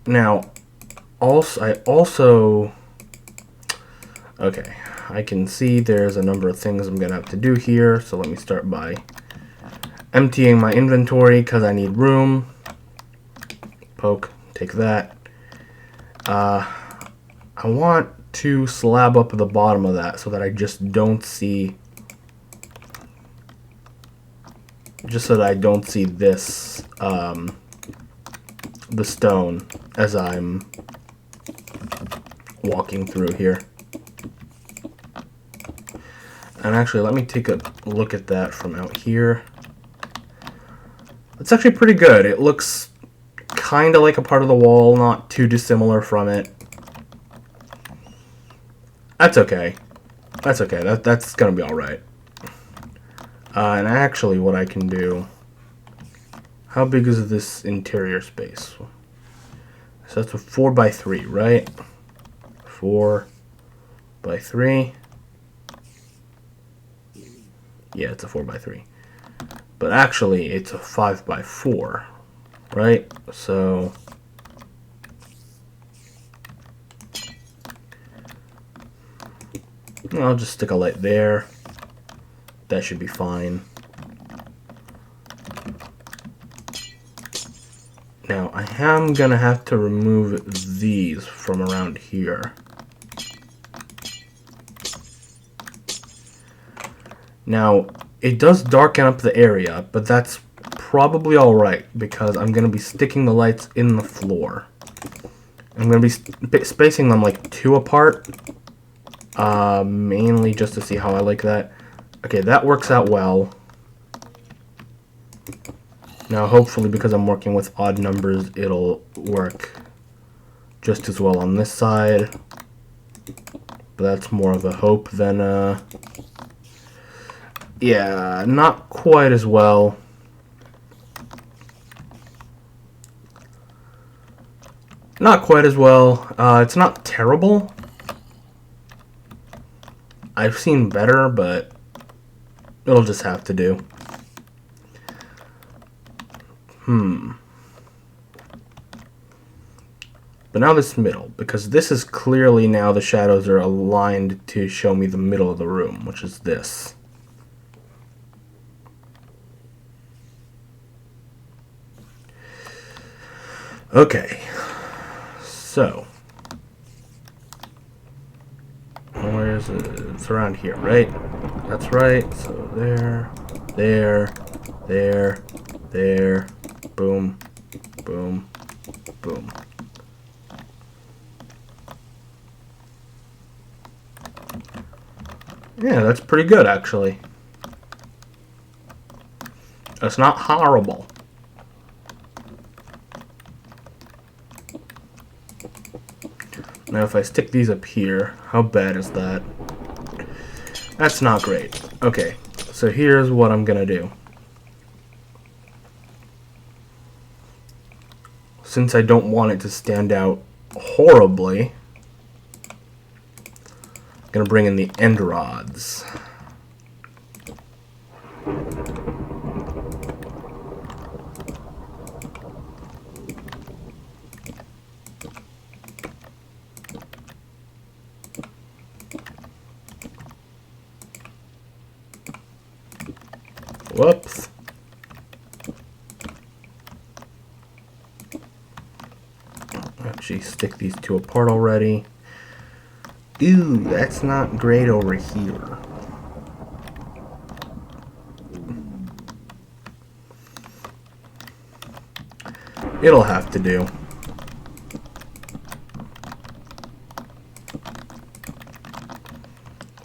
Now, also, okay, I can see there's a number of things I'm gonna have to do here. So let me start by emptying my inventory because I need room. Poke, take that. I want to slab up the bottom of that so that I just don't see, this, the stone as I'm walking through here. And actually, let me take a look at that from out here. It's actually pretty good. It looks kind of like a part of the wall, not too dissimilar from it. That's okay. That's okay. That's gonna be alright. And actually, what I can do... How big is this interior space? So that's a 4x3, right? 4x3. Yeah, it's a 4x3. But actually, it's a 5x4, right? So... I'll just stick a light there. That should be fine. Now, I am gonna have to remove these from around here. Now, it does darken up the area, but that's probably alright, because I'm gonna be sticking the lights in the floor. I'm gonna be spacing them like 2 apart, mainly just to see how I like that. Okay, that works out well. Now, hopefully, because I'm working with odd numbers, it'll work just as well on this side. But that's more of a hope than, yeah, not quite as well. Not quite as well. It's not terrible. I've seen better, but it'll just have to do. But now this middle, because this is clearly now the shadows are aligned to show me the middle of the room, which is this. Okay, so where is it? It's around here, right? That's right. So there, there, boom, boom, boom. Yeah, that's pretty good, actually. It's not horrible. Now, if I stick these up here, how bad is that? That's not great. Okay, so here's what I'm gonna do. Since I don't want it to stand out horribly, I'm gonna bring in the end rods. Whoops. Actually, stick these 2 apart already. Ooh, that's not great over here. It'll have to do.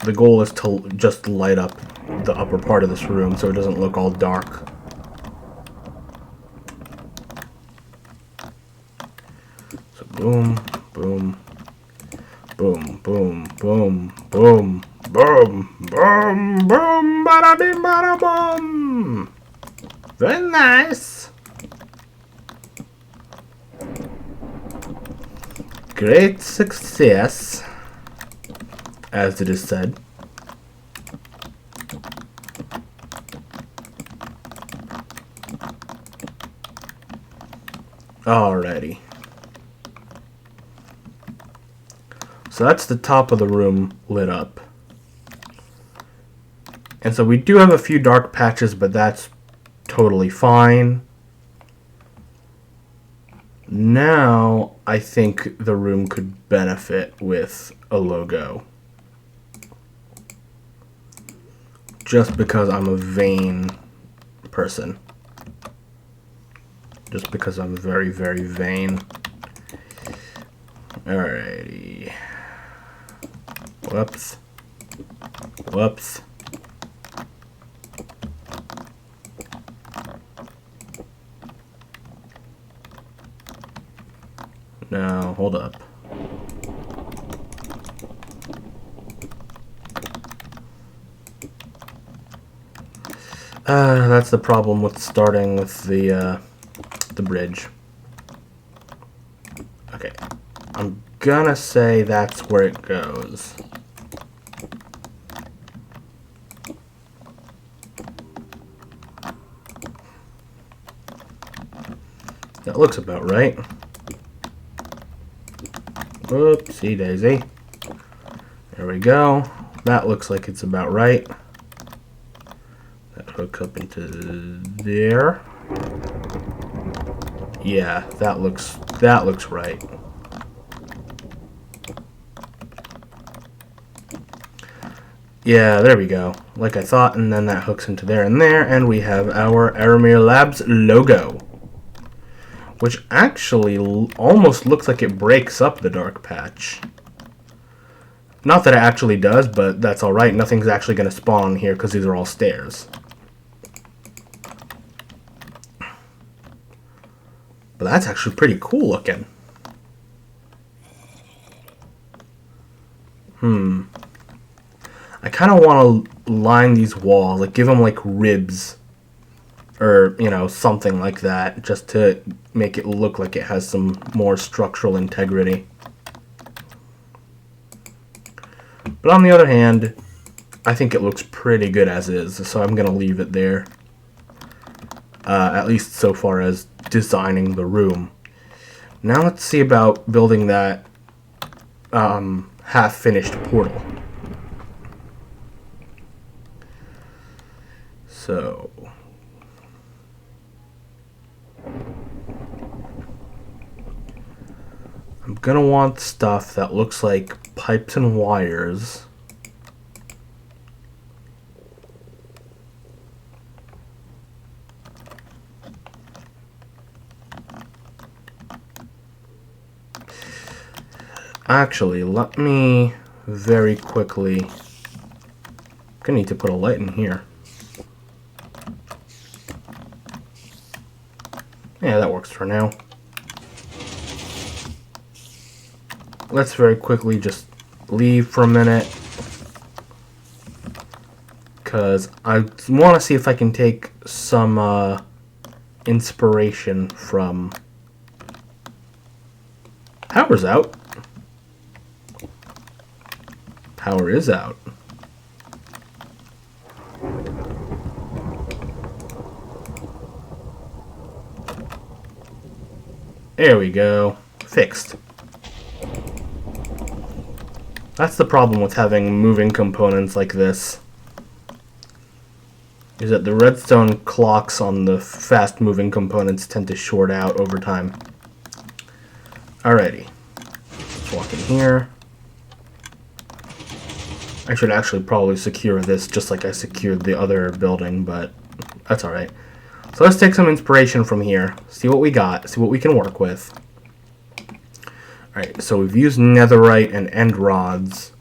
The goal is to just light up the upper part of this room so it doesn't look all dark. So boom, boom, boom, boom, boom, boom, boom, boom, boom, bada bing, bada boom. Very nice. Great success, as it is said. Alrighty. So that's the top of the room lit up. And so we do have a few dark patches, but that's totally fine. Now, I think the room could benefit with a logo. Just because I'm a vain person. Just because I'm very, very vain. Alrighty. Whoops. Whoops. No, hold up. That's the problem with starting with the bridge. Okay, I'm gonna say that's where it goes. That looks about right. Whoopsie daisy. There we go. That looks like it's about right. That hooks up into there. Yeah, that looks right. Yeah, there we go. Like I thought, and then that hooks into there and there, and we have our Aramere Labs logo. Which actually almost looks like it breaks up the dark patch. Not that it actually does, but that's alright. Nothing's actually going to spawn here because these are all stairs. But that's actually pretty cool looking. I kind of want to line these walls, like give them like ribs. Or, you know, something like that, just to make it look like it has some more structural integrity. But on the other hand, I think it looks pretty good as is, so I'm going to leave it there. At least so far as designing the room. Now let's see about building that half-finished portal. So... I'm gonna want stuff that looks like pipes and wires. Actually, let me very quickly... I'm gonna need to put a light in here. Yeah, that works for now. Let's very quickly just leave for a minute, because I want to see if I can take some inspiration from... Power's out. Power is out. There we go. Fixed. That's the problem with having moving components like this, is that the redstone clocks on the fast-moving components tend to short out over time. Alrighty. Let's walk in here. I should actually probably secure this just like I secured the other building, but that's alright. So let's take some inspiration from here, see what we got, see what we can work with. Alright, so we've used netherite and end rods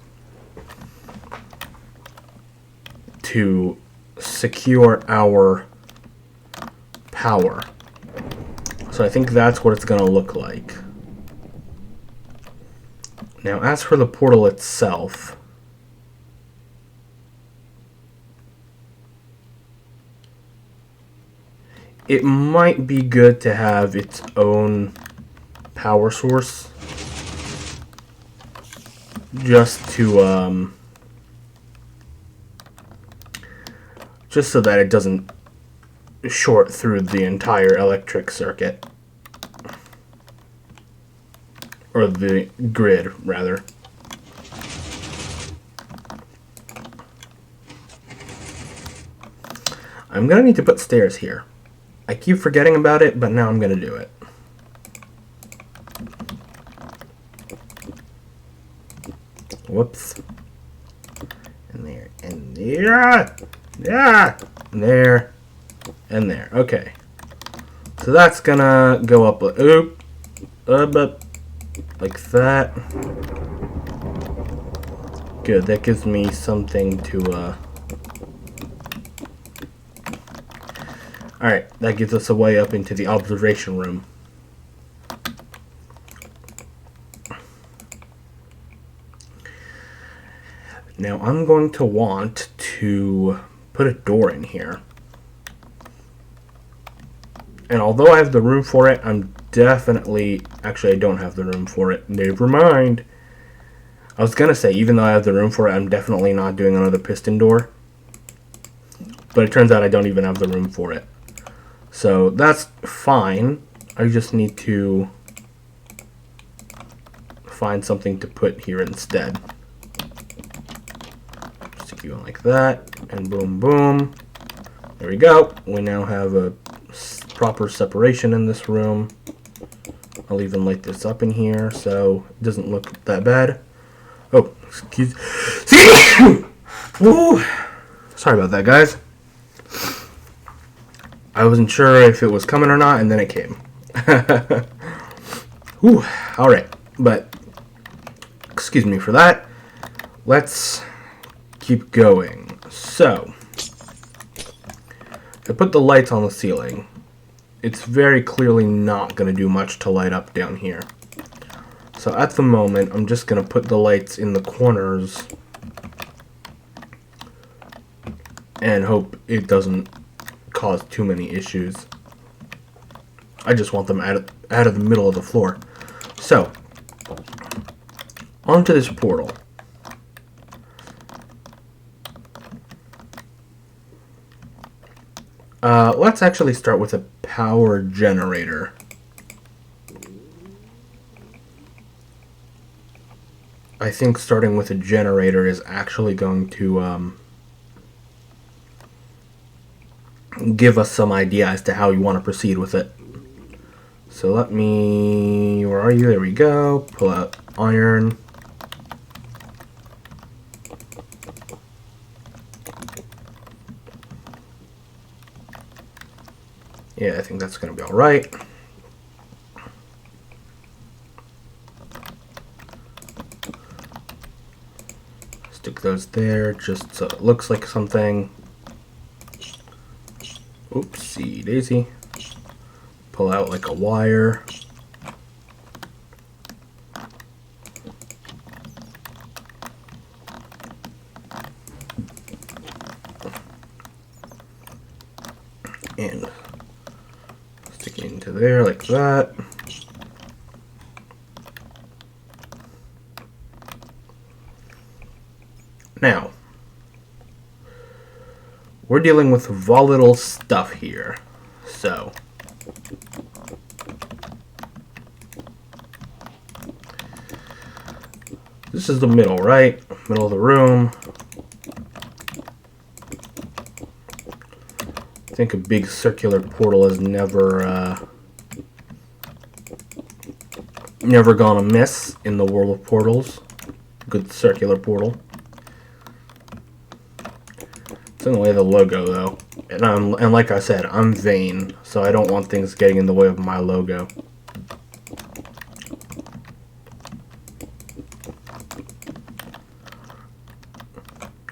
to secure our power. So I think that's what it's going to look like. Now, as for the portal itself, it might be good to have its own power source. Just to, just so that it doesn't short through the entire electric circuit. Or the grid, rather. I'm going to need to put stairs here. I keep forgetting about it, but now I'm going to do it. Whoops. And there, and there, yeah, and there, and there. Okay. So that's gonna go up, like that. Good, that gives me something to, Alright, that gives us a way up into the observation room. Now I'm going to want to put a door in here. And although I have the room for it, I'm definitely... Actually, I don't have the room for it. Never mind. I was going to say, even though I have the room for it, I'm definitely not doing another piston door. But it turns out I don't even have the room for it. So that's fine. I just need to find something to put here instead. Stick you on like that, and boom, boom. There we go. We now have a proper separation in this room. I'll even light this up in here so it doesn't look that bad. Oh, excuse me. Ooh. Sorry about that, guys. I wasn't sure if it was coming or not, and then it came. Whew. Alright, but excuse me for that. Let's keep going. So, I put the lights on the ceiling. It's very clearly not going to do much to light up down here. So at the moment, I'm just going to put the lights in the corners and hope it doesn't cause too many issues. I just want them out of the middle of the floor. So, onto this portal. Let's actually start with a power generator. I think starting with a generator is actually going to give us some idea as to how you want to proceed with it. So let me... Where are you? There we go. Pull out iron. Yeah, I think that's going to be alright. Stick those there just so it looks like something. Oopsie daisy. Pull out like a wire. And stick it into there like that. Now, we're dealing with volatile stuff here. So, this is the middle, right? Middle of the room. I think a big circular portal has never gone amiss in the world of portals. Good circular portal. It's in the way of the logo, though. And like I said, I'm vain, so I don't want things getting in the way of my logo.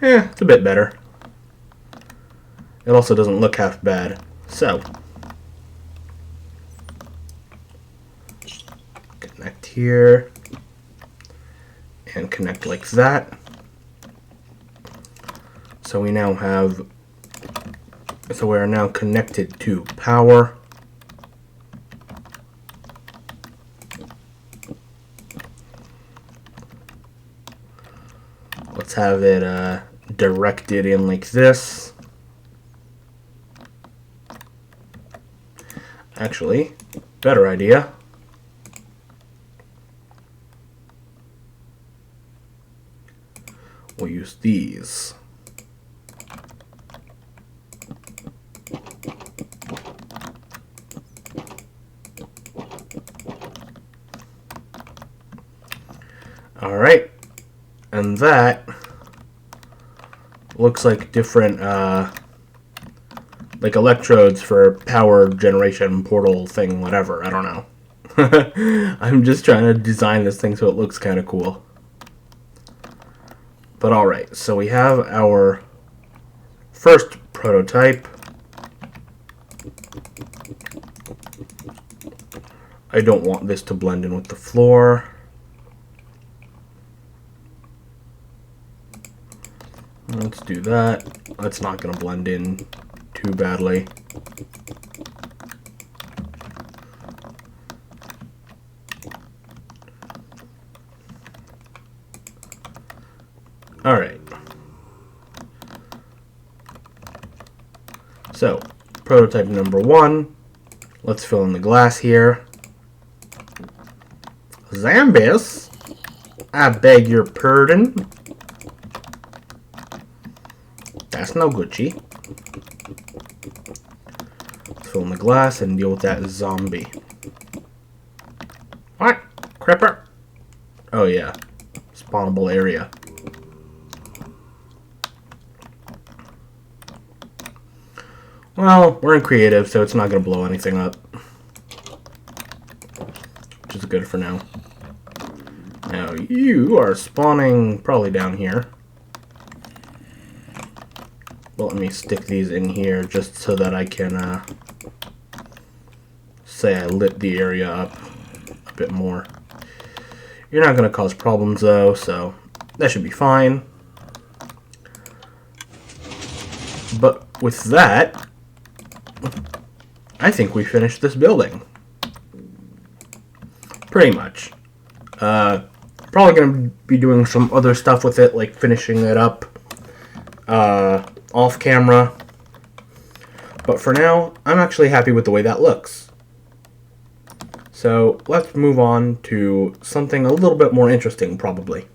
It's a bit better. It also doesn't look half bad. So, connect here, and connect like that. So we now have, so we are now connected to power. Let's have it directed in like this. Actually, better idea. We'll use these. Alright, and that looks like different, like electrodes for power generation, portal thing, whatever, I don't know. I'm just trying to design this thing so it looks kind of cool. But alright, so we have our first prototype. I don't want this to blend in with the floor. Let's do that. That's not going to blend in too badly. Alright. So, prototype number 1. Let's fill in the glass here. Zambis? I beg your pardon? That's no Gucci. Let's fill in the glass and deal with that zombie. What? Cripper? Oh yeah. Spawnable area. Well, we're in creative, so it's not going to blow anything up. Which is good for now. Now, you are spawning probably down here. But let me stick these in here just so that I can say I lit the area up a bit more. You're not going to cause problems, though, so that should be fine. But with that, I think we finished this building. Pretty much. Probably going to be doing some other stuff with it, like finishing it up off camera. But for now, I'm actually happy with the way that looks. So let's move on to something a little bit more interesting, probably.